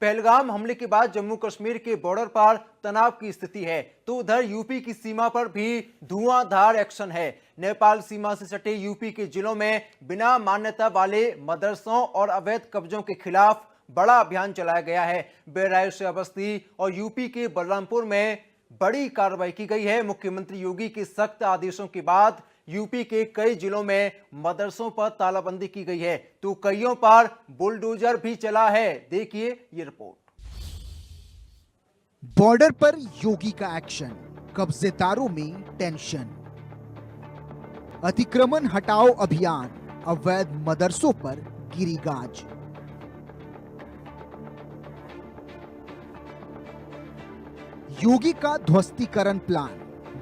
पहलगाम हमले के बाद जम्मू कश्मीर के बॉर्डर पर तनाव की स्थिति है, तो उधर यूपी की सीमा पर भी धुआंधार एक्शन है। नेपाल सीमा से सटे यूपी के जिलों में बिना मान्यता वाले मदरसों और अवैध कब्जों के खिलाफ बड़ा अभियान चलाया गया है। बहराइच से बस्ती और यूपी के बलरामपुर में बड़ी कार्रवाई की गई है। मुख्यमंत्री योगी के सख्त आदेशों के बाद यूपी के कई जिलों में मदरसों पर तालाबंदी की गई है, तो कईयों पर बुलडोजर भी चला है। देखिए ये रिपोर्ट। बॉर्डर पर योगी का एक्शन, कब्जेदारों में टेंशन। अतिक्रमण हटाओ अभियान, अवैध मदरसों पर गिरी गाज। योगी का ध्वस्तीकरण प्लान,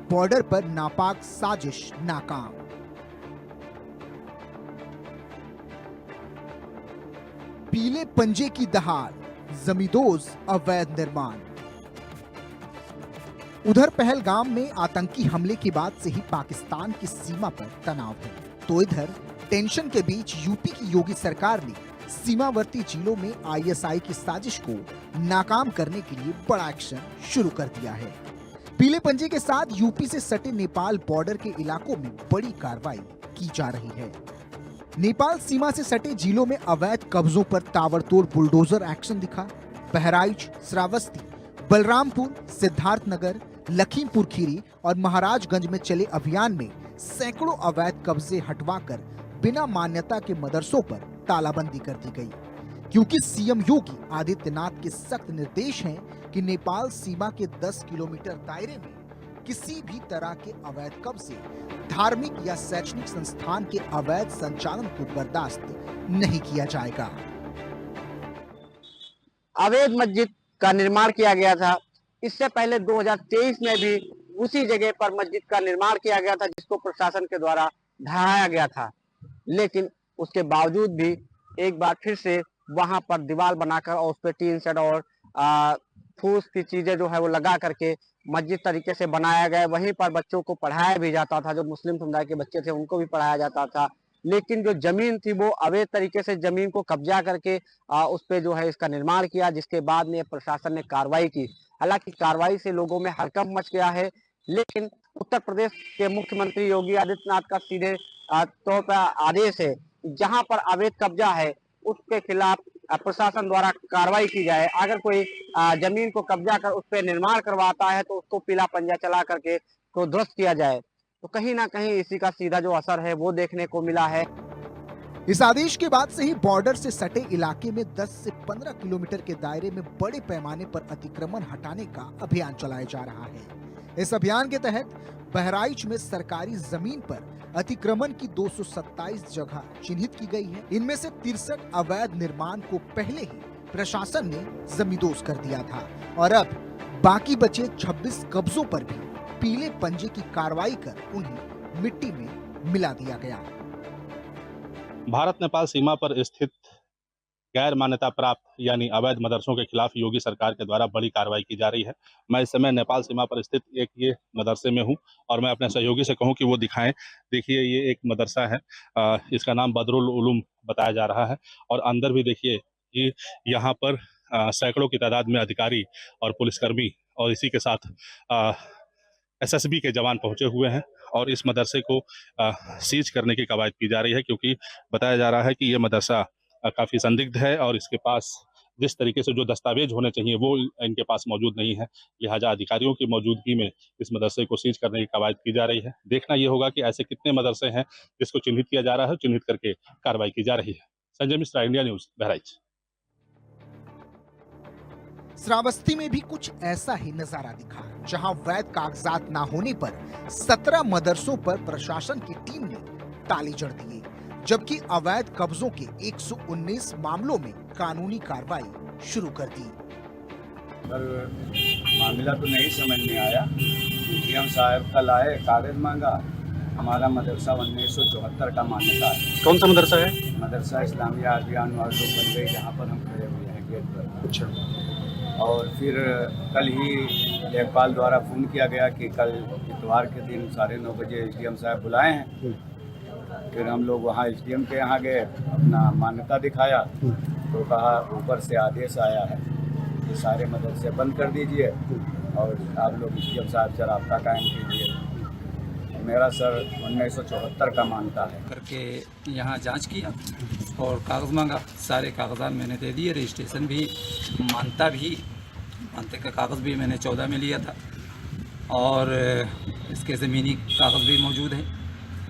बॉर्डर पर नापाक साजिश नाकाम। पीले पंजे की दहाड़, जमींदोज अवैध निर्माण। उधर पहलगाम में आतंकी हमले के बाद से ही पाकिस्तान की सीमा पर तनाव है, तो इधर टेंशन के बीच यूपी की योगी सरकार ने सीमावर्ती जिलों में आईएसआई की साजिश को नाकाम करने के लिए बड़ा एक्शन शुरू कर दिया है। पीले पंजे के साथ यूपी से सटे नेपाल बॉर्डर के इलाकों में बड़ी कार्रवाई की जा रही है। नेपाल सीमा से सटे जिलों में अवैध कब्जों पर ताबड़तोड़ बुलडोजर एक्शन दिखा। बहराइच, श्रावस्ती, बलरामपुर, सिद्धार्थनगर, लखीमपुर खीरी और महाराजगंज में चले अभियान में सैकड़ों अवैध कब्जे हटवाकर बिना मान्यता के मदरसों पर तालाबंदी कर दी गई, क्योंकि सीएम योगी आदित्यनाथ के सख्त निर्देश हैं कि नेपाल सीमा के 10 किलोमीटर दायरे में किसी भी तरह के अवैध कब्जे, धार्मिक या शैक्षणिक संस्थान के अवैध संचालन को बर्दाश्त नहीं किया जाएगा। अवैध मस्जिद का निर्माण किया गया था। इससे पहले 2023 में भी उसी जगह पर मस्जिद का निर्माण किया गया था, जिसको प्रशासन के द्वारा ढहाया गया था, लेकिन उसके बावजूद भी एक बार फिर से वहां पर दीवार बनाकर और उस पर टीन शेड और फूस की चीजें जो है वो लगा करके मस्जिद तरीके से बनाया गया। वहीं पर बच्चों को पढ़ाया भी जाता था, जो मुस्लिम समुदाय के बच्चे थे उनको भी पढ़ाया जाता था, लेकिन जो जमीन थी वो अवैध तरीके से जमीन को कब्जा करके उस पर जो है इसका निर्माण किया, जिसके बाद में प्रशासन ने कार्रवाई की। हालांकि कार्रवाई से लोगों में हड़कंप मच गया है, लेकिन उत्तर प्रदेश के मुख्यमंत्री योगी आदित्यनाथ का सीधे तौर पर आदेश है, जहां पर अवैध कब्जा है उसके खिलाफ प्रशासन द्वारा कार्रवाई की जाए। अगर कोई जमीन को कब्जा कर उस पर निर्माण करवाता है तो उसको पीला पंजा चला करके तो ध्वस्त किया जाए। तो कहीं ना कहीं इसी का सीधा जो असर है वो देखने को मिला है। इस आदेश के बाद से ही बॉर्डर से सटे इलाके में 10 से 15 किलोमीटर के दायरे में बड़े पैमाने पर अतिक्रमण हटाने का अभियान चलाया जा रहा है। इस अभियान के तहत बहराइच में सरकारी जमीन पर अतिक्रमण की 227 जगह चिन्हित की गई है। इनमें से 63 अवैध निर्माण को पहले ही प्रशासन ने जमींदोज कर दिया था और अब बाकी बचे 26 कब्जों पर भी पीले पंजे की कार्रवाई कर उन्हें मिट्टी में मिला दिया गया। भारत नेपाल सीमा पर स्थित गैर मान्यता प्राप्त यानी अवैध मदरसों के खिलाफ योगी सरकार के द्वारा बड़ी कार्रवाई की जा रही है। मैं इस समय नेपाल सीमा पर स्थित एक ये मदरसे में हूँ और मैं अपने सहयोगी से कहूँ कि वो दिखाएं। देखिए ये एक मदरसा है, इसका नाम बदरुल उलूम बताया जा रहा है और अंदर भी देखिए कि यहाँ पर सैकड़ों की तादाद में अधिकारी और पुलिसकर्मी और इसी के साथ SSB के जवान पहुँचे हुए हैं और इस मदरसे को सीज करने की कवायद की जा रही है, क्योंकि बताया जा रहा है कि ये मदरसा काफ़ी संदिग्ध है और इसके पास जिस तरीके से जो दस्तावेज होने चाहिए वो इनके पास मौजूद नहीं है। लिहाजा अधिकारियों की मौजूदगी में इस मदरसे को सीज करने की कवायद की जा रही है। देखना ये होगा कि ऐसे कितने मदरसे हैं जिसको चिन्हित किया जा रहा है, चिन्हित करके कार्रवाई की जा रही है। Sanjay Mishra, India news, Bahraich. श्रावस्ती में भी कुछ ऐसा ही नजारा दिखा, जहां वैध कागजात न होने पर 17 मदरसों पर प्रशासन की टीम ने ताले जड़ दिए, जबकि अवैध कब्जों के 119 मामलों में कानूनी कार्रवाई शुरू कर दी। पर मामला तो नहीं समझ में आया। डीएम साहब कल आए, कागज मांगा। हमारा मदरसा 1974 का मान्यता है। कौन सा मदरसा है? मदरसा इस्लामिया अभियान बन गई, जहाँ पर हम खड़े हुए हैं गेट पर। अच्छा। और फिर कल ही लेखपाल द्वारा फ़ोन किया गया कि कल इतवार के दिन 9:30 बजे डीएम साहब बुलाए हैं। फिर हम लोग वहाँ SDM के यहाँ गए, अपना मान्यता दिखाया तो कहा ऊपर से आदेश आया है ये सारे मदरसे बंद कर दीजिए और आप लोग एसडीएम साहब से रब्ता कायम कीजिए। मेरा सर 1974 का मानता है। करके यहाँ जांच किया और कागज़ मांगा। सारे कागजात मैंने दे दिए, रजिस्ट्रेशन भी, मानते का कागज़ भी मैंने 14 में लिया था और इसके ज़मीनी कागज़ भी मौजूद है।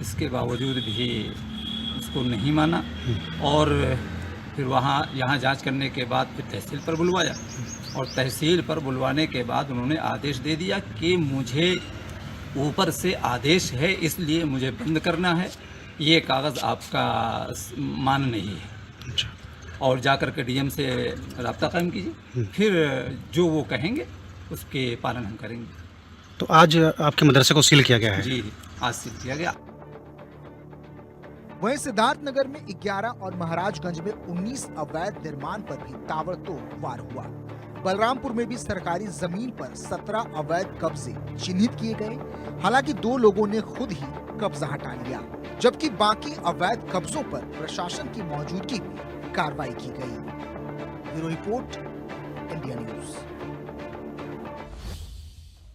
इसके बावजूद भी उसको नहीं माना और फिर यहाँ जांच करने के बाद फिर तहसील पर बुलवाया और तहसील पर बुलवाने के बाद उन्होंने आदेश दे दिया कि मुझे ऊपर से आदेश है इसलिए मुझे बंद करना है, ये कागज़ आपका मान नहीं है और जाकर के डीएम से रब्ता कायम कीजिए, फिर जो वो कहेंगे उसके पालन हम करेंगे। तो आज आपके मदरसे को सील किया गया है? जी, आज सील किया गया। वहीं सिद्धार्थनगर में 11 और महाराजगंज में 19 अवैध निर्माण पर भी ताबड़तोड़ वार हुआ। बलरामपुर में भी सरकारी जमीन पर 17 अवैध कब्जे चिन्हित किए गए। हालांकि 2 लोगों ने खुद ही कब्जा हटा लिया, जबकि बाकी अवैध कब्जों पर प्रशासन की मौजूदगी में कार्रवाई की गई। Bureau report, India news.